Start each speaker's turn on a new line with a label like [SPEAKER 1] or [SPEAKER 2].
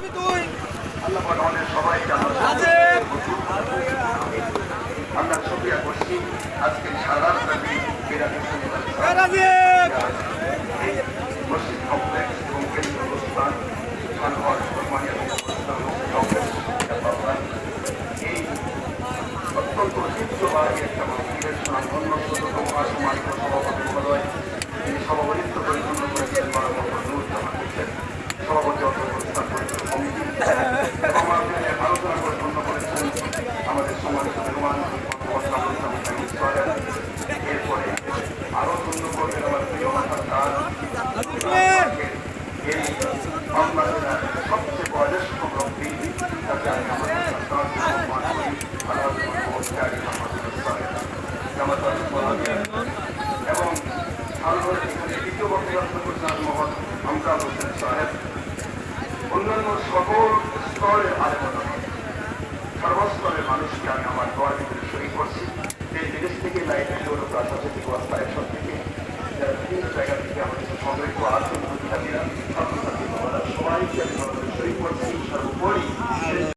[SPEAKER 1] আল্লাহ আমাদের সবাইকে আমরা শুকরিয়া করছি আজকে সারা মসজিদ কমপ্লেক্স এবং কেন্দ্রীয় স্থান এই অত্যন্ত ঐতিহ্যবাহী একটা মন্দিরের সুনামধন্য ছোটতম সম্মানিত সভাপতি মহোদয় তিনি সভাপতিত্ব পরিপূর্ণ করেছেন সভাপতি অর্থপ্রতিষ্ঠান পরিচালক কমিটি এবং আলোচনা পরিপূর্ণ করেছেন আমাদের সম্মানিত মেহমান এরপরে আরো ধন্য করবেন আমার প্রিয় মাথার কাজ এই বাংলাদেশের সবচেয়ে বয়োজ্যেষ্ঠ ব্যক্তি তাকে আমি আমাদের এবং এখানে দ্বিতীয় বক্তব্য করছেন মোহাম্মদ আমজাদ হোসেন সাহেব অন্যান্য সকল স্তরের আলেমনা সর্বস্তরের মানুষকে আমি আমার দোয়ার ভিতরে শরীর করছি এই বিদেশ থেকে লাইব্রেরি হল প্রাশাসনিক অবস্থা একসব থেকে যারা বিভিন্ন জায়গা থেকে আমাদের সংগ্রহ আছেন শিক্ষার্থীরা